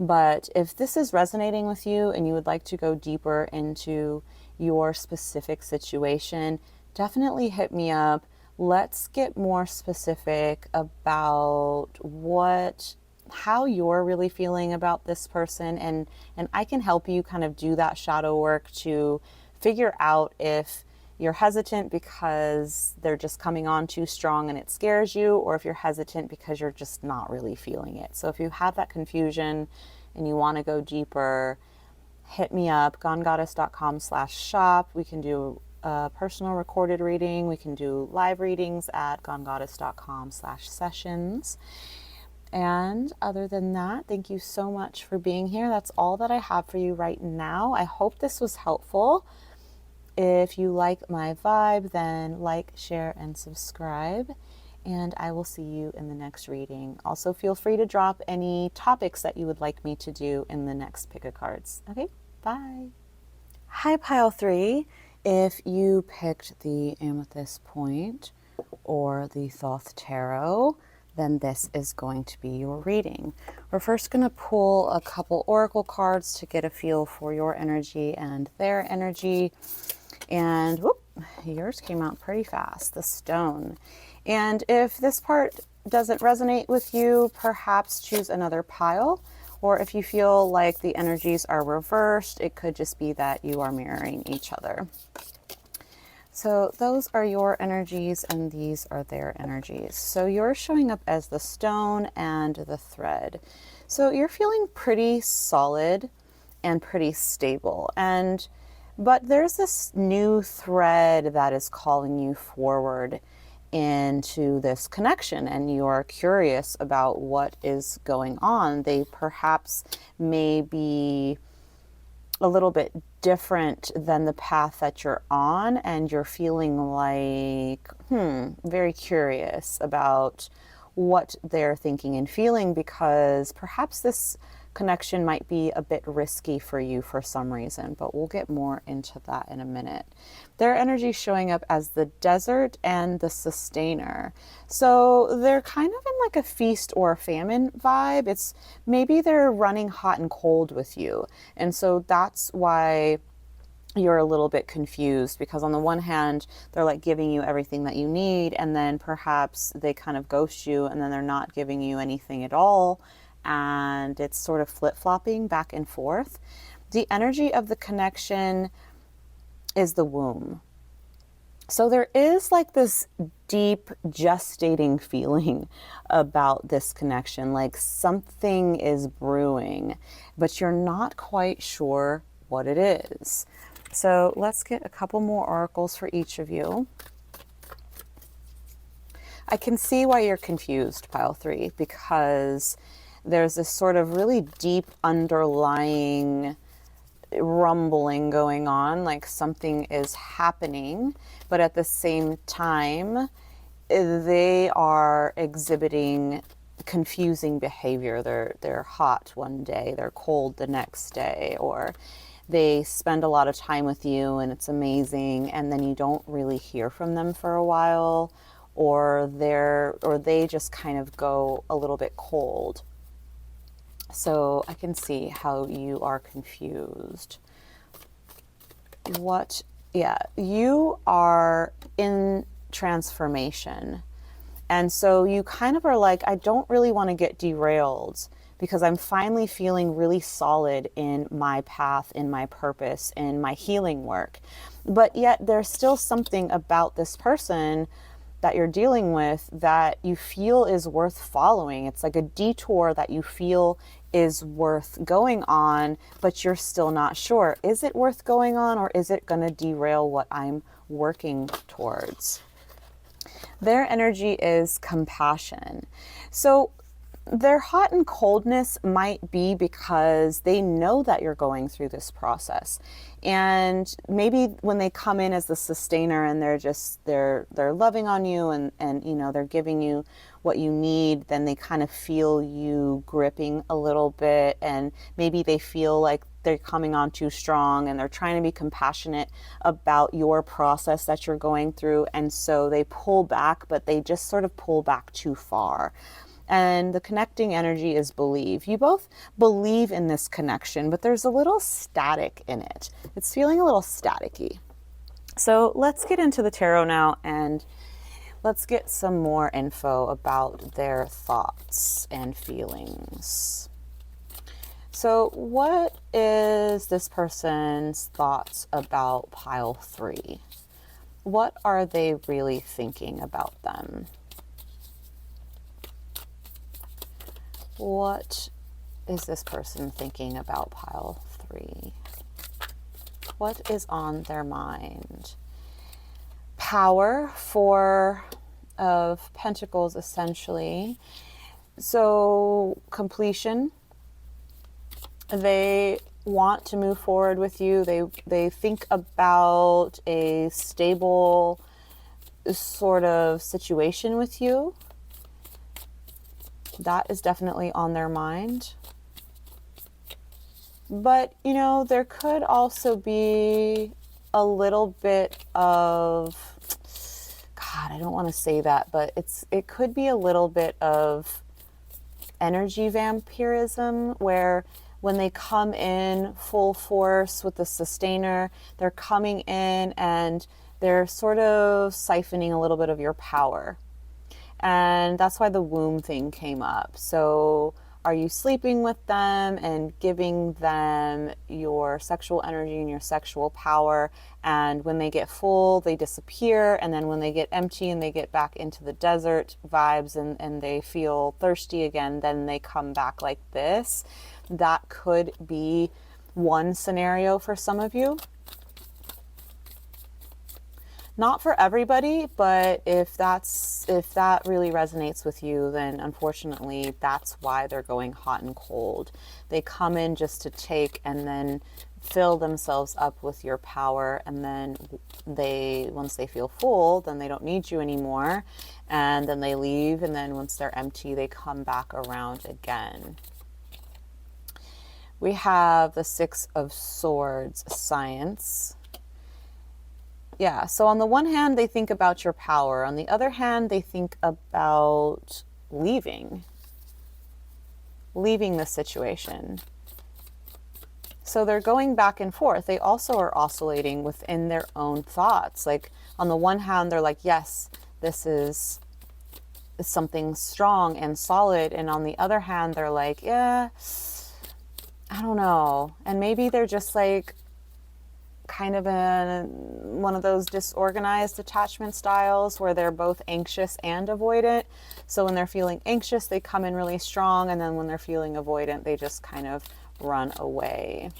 [SPEAKER 1] But if this is resonating with you and you would like to go deeper into your specific situation, definitely hit me up. Let's get more specific about how you're really feeling about this person, and I can help you kind of do that shadow work to figure out if you're hesitant because they're just coming on too strong and it scares you, or if you're hesitant because you're just not really feeling it. So if you have that confusion and you want to go deeper, hit me up, gonegoddess.com/shop. We can do a personal recorded reading. We can do live readings at gonegoddess.com/sessions. And other than that, thank you so much for being here. That's all that I have for you right now. I hope this was helpful. If you like my vibe, then like, share, and subscribe. And I will see you in the next reading. Also, feel free to drop any topics that you would like me to do in the next pick of cards. Okay, bye. Hi, Pile 3. If you picked the Amethyst Point or the Thoth Tarot, then this is going to be your reading. We're first going to pull a couple oracle cards to get a feel for your energy and their energy. And whoop, yours came out pretty fast, the Stone. And if this part doesn't resonate with you, perhaps choose another pile. Or if you feel like the energies are reversed, it could just be that you are mirroring each other. So those are your energies and these are their energies. So you're showing up as the stone and the thread. So you're feeling pretty solid and pretty stable. But there's this new thread that is calling you forward into this connection, and you're curious about what is going on. They perhaps may be a little bit different than the path that you're on, and you're feeling like, very curious about what they're thinking and feeling, because perhaps this connection might be a bit risky for you for some reason, but we'll get more into that in a minute. Their energy showing up as the desert and the sustainer. So they're kind of in like a feast or a famine vibe. It's maybe they're running hot and cold with you. And so that's why you're a little bit confused, because on the one hand, they're like giving you everything that you need, and then perhaps they kind of ghost you, and then they're not giving you anything at all. And it's sort of flip-flopping back and forth. The energy of the connection is the womb. So there is like this deep gestating feeling about this connection, like something is brewing, but you're not quite sure what it is. So let's get a couple more oracles for each of you. I can see why you're confused, pile 3, because there's this sort of really deep underlying rumbling going on, like something is happening, but at the same time, they are exhibiting confusing behavior. They're hot one day, they're cold the next day, or they spend a lot of time with you and it's amazing, and then you don't really hear from them for a while, or they just kind of go a little bit cold. So I can see how you are confused. You are in transformation. And so you kind of are like, I don't really want to get derailed, because I'm finally feeling really solid in my path, in my purpose, in my healing work. But yet there's still something about this person that you're dealing with that you feel is worth following. It's like a detour that you feel is worth going on, but you're still not sure. Is it worth going on, or is it going to derail what I'm working towards? Their energy is compassion. So their hot and coldness might be because they know that you're going through this process. And maybe when they come in as the sustainer and they're loving on you and they're giving you what you need, then they kind of feel you gripping a little bit, and maybe they feel like they're coming on too strong, and they're trying to be compassionate about your process that you're going through. And so they pull back, but they just sort of pull back too far. And the connecting energy is believe. You both believe in this connection, but there's a little static in it. It's feeling a little staticky. So let's get into the tarot now, and let's get some more info about their thoughts and feelings. So what is this person's thoughts about pile 3? What are they really thinking about them? What is this person thinking about pile 3? What is on their mind? Power, 4 of Pentacles, essentially. So completion. They want to move forward with you. They think about a stable sort of situation with you. That is definitely on their mind. But, there could also be a little bit of, God, I don't want to say that, but it could be a little bit of energy vampirism, where when they come in full force with the sustainer, they're coming in and they're sort of siphoning a little bit of your power. And that's why the womb thing came up. So are you sleeping with them and giving them your sexual energy and your sexual power? And when they get full, they disappear. And then when they get empty and they get back into the desert vibes and they feel thirsty again, then they come back like this. That could be one scenario for some of you. Not for everybody, but if that really resonates with you, then unfortunately that's why they're going hot and cold. They come in just to take and then fill themselves up with your power, and then once they feel full, then they don't need you anymore, and then they leave, and then once they're empty, they come back around again. We have the Six of Swords, Science. Yeah, so on the one hand, they think about your power. On the other hand, they think about leaving the situation. So they're going back and forth. They also are oscillating within their own thoughts. Like on the one hand, they're like, yes, this is something strong and solid. And on the other hand, they're like, yeah, I don't know. And maybe they're just like, kind of one of those disorganized attachment styles where they're both anxious and avoidant. So when they're feeling anxious, they come in really strong. And then when they're feeling avoidant, they just kind of run away.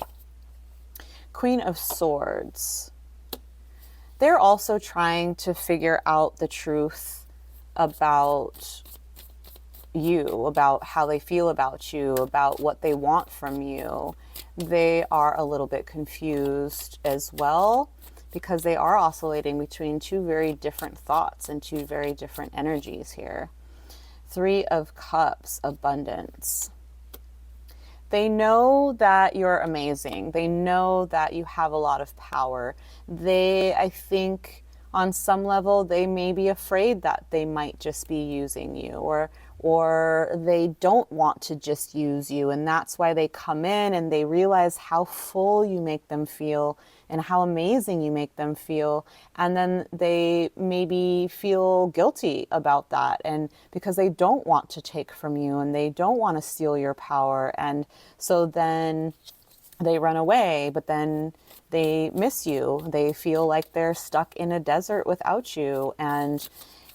[SPEAKER 1] Queen of Swords. They're also trying to figure out the truth about you, about how they feel about you, about what they want from you. They are a little bit confused as well because they are oscillating between two very different thoughts and two very different energies here. Three of Cups, Abundance. They know that you're amazing. They know that you have a lot of power. I think on some level, they may be afraid that they might just be using you, or they don't want to just use you. And that's why they come in and they realize how full you make them feel and how amazing you make them feel. And then they maybe feel guilty about that. And because they don't want to take from you and they don't want to steal your power. And so then they run away, but then they miss you. They feel like they're stuck in a desert without you, and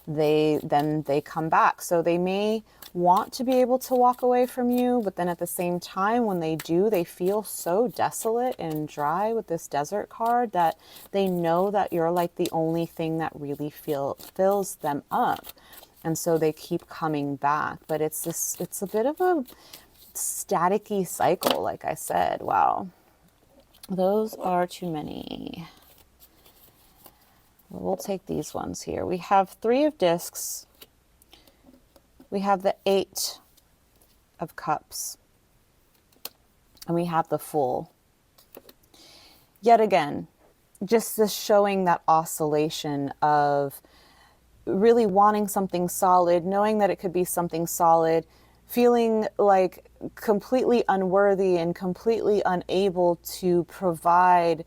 [SPEAKER 1] they come back. So they may want to be able to walk away from you, but then at the same time, when they do, they feel so desolate and dry with this desert card that they know that you're like the only thing that really fills them up. And so they keep coming back. But it's a bit of a staticky cycle, like I said. Wow. Those are too many. We'll take these ones here. We have Three of Discs. We have the Eight of Cups. And we have the Fool. Yet again, just this showing that oscillation of really wanting something solid, knowing that it could be something solid, feeling like completely unworthy and completely unable to provide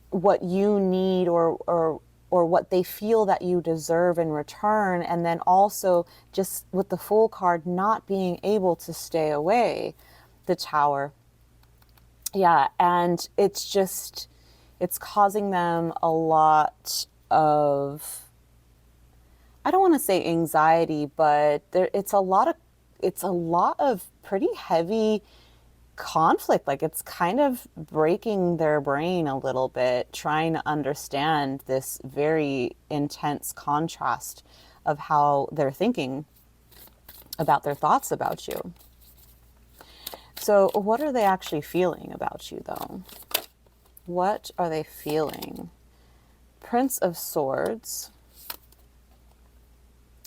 [SPEAKER 1] what you need or what they feel that you deserve in return. And then also just with the Fool card, not being able to stay away, the Tower. Yeah, and it's causing them a lot of, I don't want to say anxiety, but it's a lot of pretty heavy conflict. Like it's kind of breaking their brain a little bit, trying to understand this very intense contrast of how they're thinking about their thoughts about you. So what are they actually feeling about you, though? What are they feeling? Prince of Swords,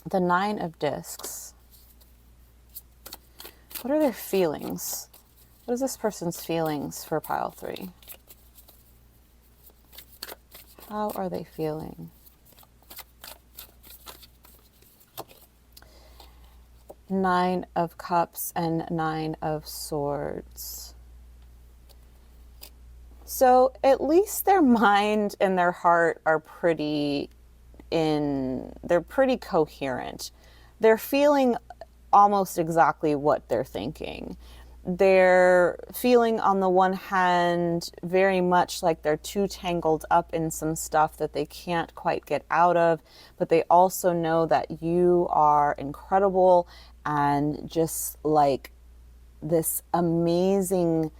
[SPEAKER 1] the Nine of Discs. What are their feelings? What is this person's feelings for pile 3? How are they feeling? Nine of Cups and Nine of Swords. So at least their mind and their heart are they're pretty coherent. they're feeling almost exactly what they're thinking. They're feeling, on the one hand, very much like they're too tangled up in some stuff that they can't quite get out of, but they also know that you are incredible and just like this amazing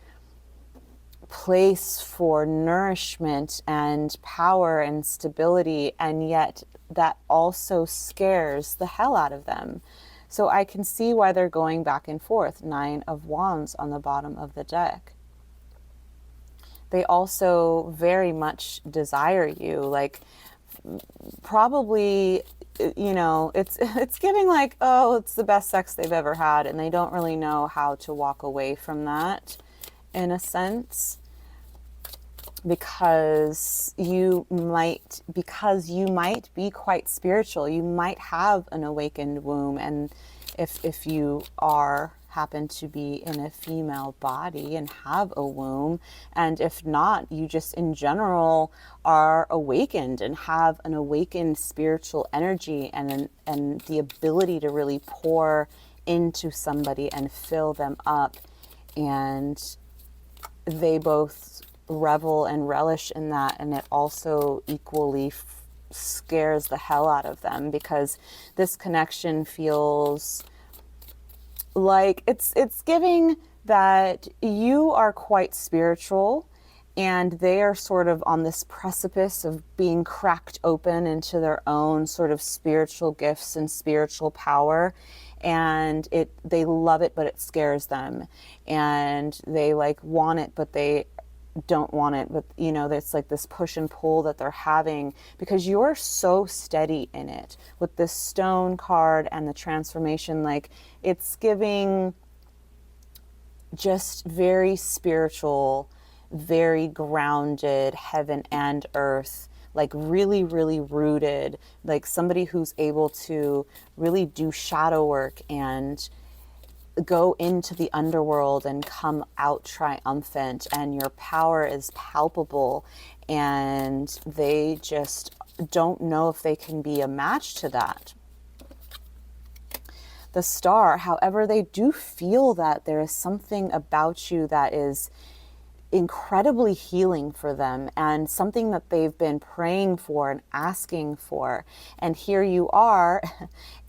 [SPEAKER 1] place for nourishment and power and stability, and yet that also scares the hell out of them. So I can see why they're going back and forth. 9 of Wands on the bottom of the deck. They also very much desire you, like probably, you know, it's giving like, oh, it's the best sex they've ever had, and they don't really know how to walk away from that in a sense, because you might be quite spiritual. You might have an awakened womb, and if you happen to be in a female body and have a womb, and if not, you just in general are awakened and have an awakened spiritual energy and the ability to really pour into somebody and fill them up, and they both revel and relish in that, and it also equally scares the hell out of them, because this connection feels like it's giving that you are quite spiritual, and they are sort of on this precipice of being cracked open into their own sort of spiritual gifts and spiritual power, and they love it, but it scares them, and they like want it, but they don't want it. But you know, it's like this push and pull that they're having, because you're so steady in it with this stone card and the transformation. Like, it's giving just very spiritual, very grounded, heaven and earth, like really, really rooted, like somebody who's able to really do shadow work and go into the underworld and come out triumphant, and your power is palpable, and they just don't know if they can be a match to that. The Star, however, they do feel that there is something about you that is incredibly healing for them, and something that they've been praying for and asking for. And here you are,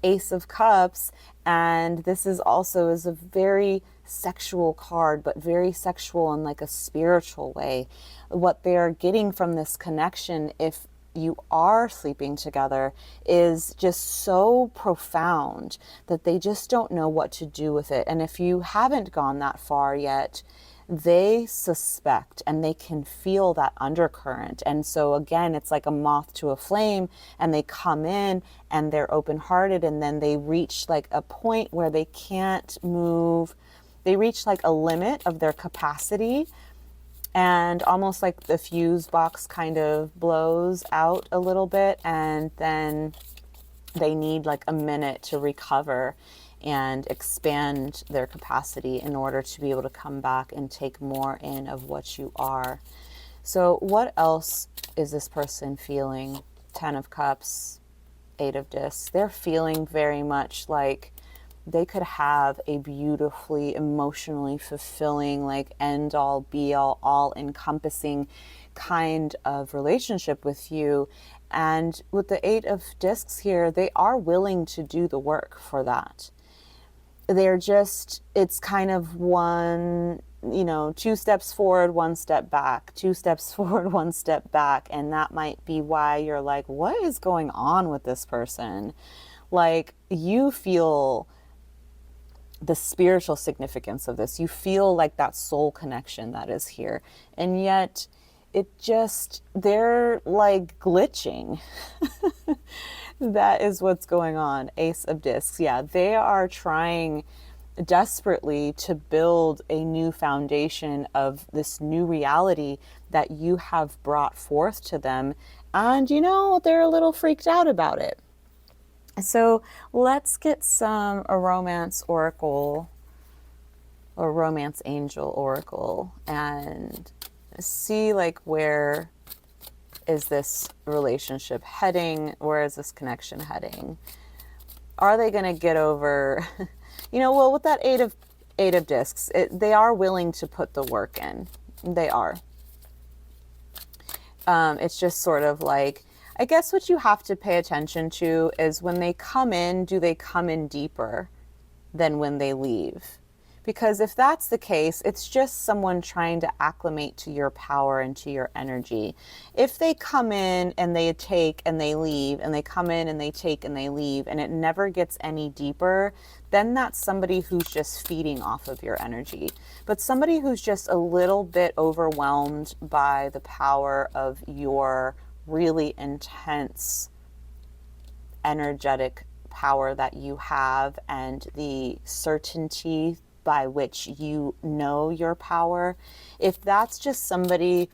[SPEAKER 1] Ace of Cups, and this is a very sexual card, but very sexual in like a spiritual way. What they're getting from this connection, if you are sleeping together, is just so profound that they just don't know what to do with it. And if you haven't gone that far yet, they suspect and they can feel that undercurrent. And so again, it's like a moth to a flame, and they come in and they're open-hearted, and then they reach like a point where they can't move. They reach like a limit of their capacity, and almost like the fuse box kind of blows out a little bit, and then they need like a minute to recover and expand their capacity in order to be able to come back and take more in of what you are. So what else is this person feeling? 10 of Cups, 8 of Discs. They're feeling very much like they could have a beautifully emotionally fulfilling, like end all be all encompassing kind of relationship with you. And with the 8 of Discs here, they are willing to do the work for that. They're just, it's kind of one, 2 steps forward, 1 step back, 2 steps forward, 1 step back. And that might be why you're like, what is going on with this person? Like, you feel the spiritual significance of this. You feel like that soul connection that is here. And yet they're like glitching. That is what's going on. Ace of Discs. Yeah, they are trying desperately to build a new foundation of this new reality that you have brought forth to them. And, they're a little freaked out about it. So let's get a romance oracle or romance angel oracle and see like where is this relationship heading? Where is this connection heading? Are they going to get over, well, with that eight of discs, they are willing to put the work in. They are. It's just sort of like, I guess what you have to pay attention to is when they come in, do they come in deeper than when they leave? Because if that's the case, it's just someone trying to acclimate to your power and to your energy. If they come in and they take and they leave, and they come in and they take and they leave, and it never gets any deeper, then that's somebody who's just feeding off of your energy. But somebody who's just a little bit overwhelmed by the power of your really intense energetic power that you have and the certainty by which you know your power, if that's just somebody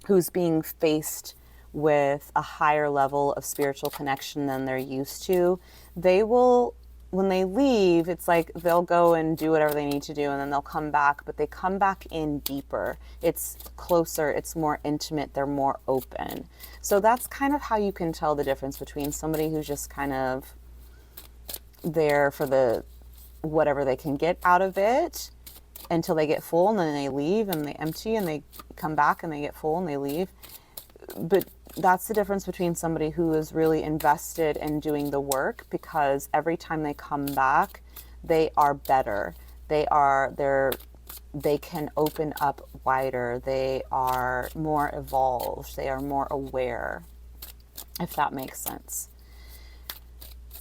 [SPEAKER 1] who's being faced with a higher level of spiritual connection than they're used to, they will, when they leave, it's like they'll go and do whatever they need to do and then they'll come back, but they come back in deeper. It's closer, it's more intimate, they're more open. So that's kind of how you can tell the difference between somebody who's just kind of there for the whatever they can get out of it until they get full, and then they leave and they empty and they come back and they get full and they leave. But that's the difference between somebody who is really invested in doing the work, because every time they come back, they are better. They can open up wider. They are more evolved. They are more aware, if that makes sense.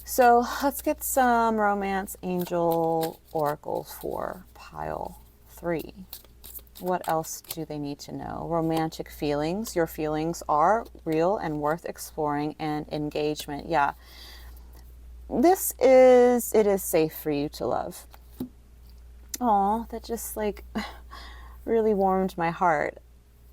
[SPEAKER 1] So let's get some romance angel oracles for pile 3. What else do they need to know? Romantic feelings. Your feelings are real and worth exploring, and engagement. Yeah. It is safe for you to love. Aw, that just like really warmed my heart.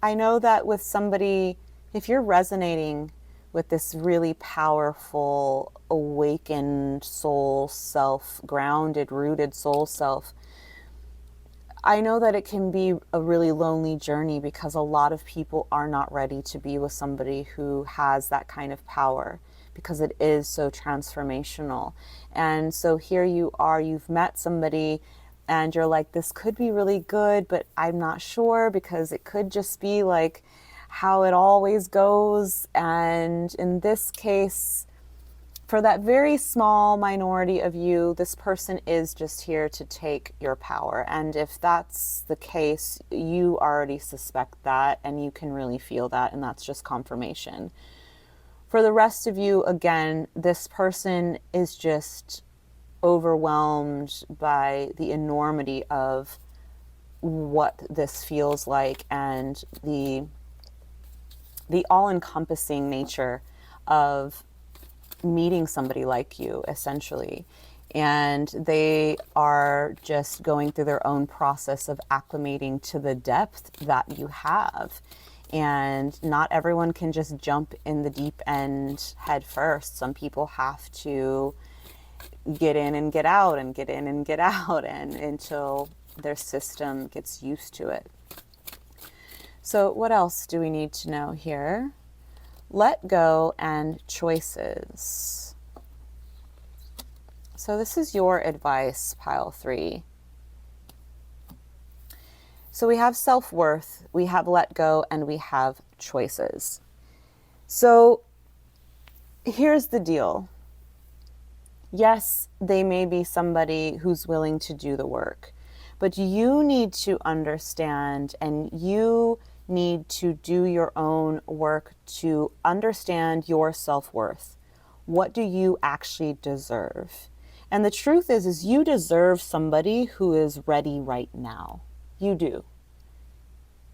[SPEAKER 1] I know that with somebody, if you're resonating with this really powerful, awakened soul self, grounded, rooted soul self, I know that it can be a really lonely journey, because a lot of people are not ready to be with somebody who has that kind of power, because it is so transformational. And so here you are, you've met somebody and you're like, this could be really good, but I'm not sure, because it could just be like how it always goes. And in this case, for that very small minority of you, this person is just here to take your power. And if that's the case, you already suspect that and you can really feel that, and that's just confirmation. For the rest of you, again, this person is just overwhelmed by the enormity of what this feels like, and the all-encompassing nature of meeting somebody like you, essentially. And they are just going through their own process of acclimating to the depth that you have. And not everyone can just jump in the deep end head first. Some people have to get in and get out and get in and get out, and until their system gets used to it. So what else do we need to know here? Let go and choices. So this is your advice, pile 3. So we have self-worth, we have let go, and we have choices. So here's the deal. Yes, they may be somebody who's willing to do the work, but you need to understand, and you need to do your own work to understand your self-worth. What do you actually deserve? And the truth is you deserve somebody who is ready right now. You do.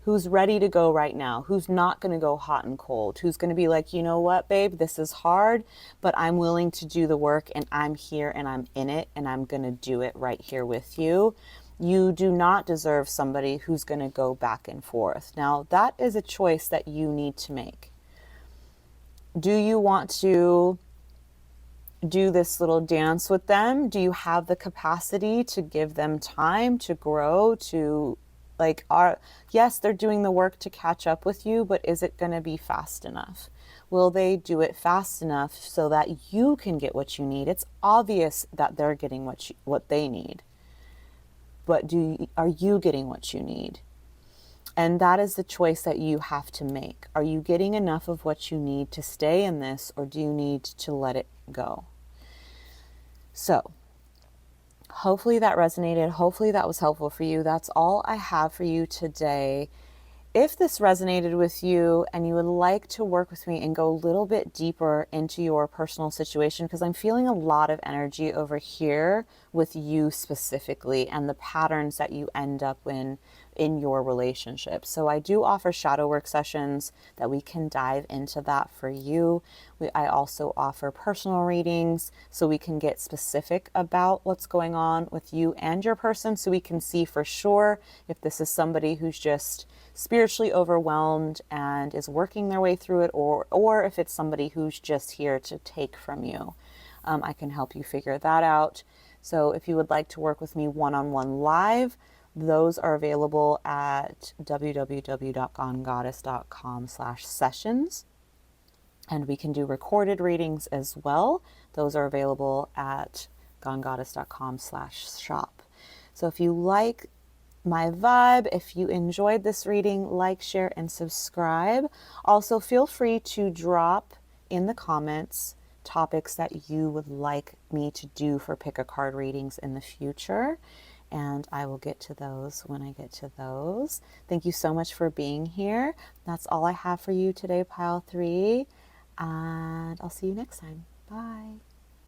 [SPEAKER 1] Who's ready to go right now, who's not going to go hot and cold, who's going to be like, you know what, babe, this is hard, but I'm willing to do the work, and I'm here and I'm in it, and I'm going to do it right here with you. You do not deserve somebody who's going to go back and forth. Now, that is a choice that you need to make. Do you want to do this little dance with them? Do you have the capacity to give them time to grow, to yes, they're doing the work to catch up with you, but is it going to be fast enough? Will they do it fast enough so that you can get what you need? It's obvious that they're getting what they need. But are you getting what you need? And that is the choice that you have to make. Are you getting enough of what you need to stay in this, or do you need to let it go? So hopefully that resonated. Hopefully that was helpful for you. That's all I have for you today. If this resonated with you and you would like to work with me and go a little bit deeper into your personal situation, because I'm feeling a lot of energy over here with you specifically and the patterns that you end up in your relationship. So I do offer shadow work sessions that we can dive into that for you. I also offer personal readings so we can get specific about what's going on with you and your person, so we can see for sure if this is somebody who's just spiritually overwhelmed and is working their way through it, or if it's somebody who's just here to take from you. I can help you figure that out. So if you would like to work with me one-on-one live, those are available at www.gonegoddess.com/sessions. And we can do recorded readings as well. Those are available at gonegoddess.com/shop. So if you like my vibe, if you enjoyed this reading, like, share, and subscribe. Also, feel free to drop in the comments topics that you would like me to do for pick a card readings in the future, and I will get to those when I get to those. Thank you so much for being here. That's all I have for you today, Pile 3, and I'll see you next time. Bye.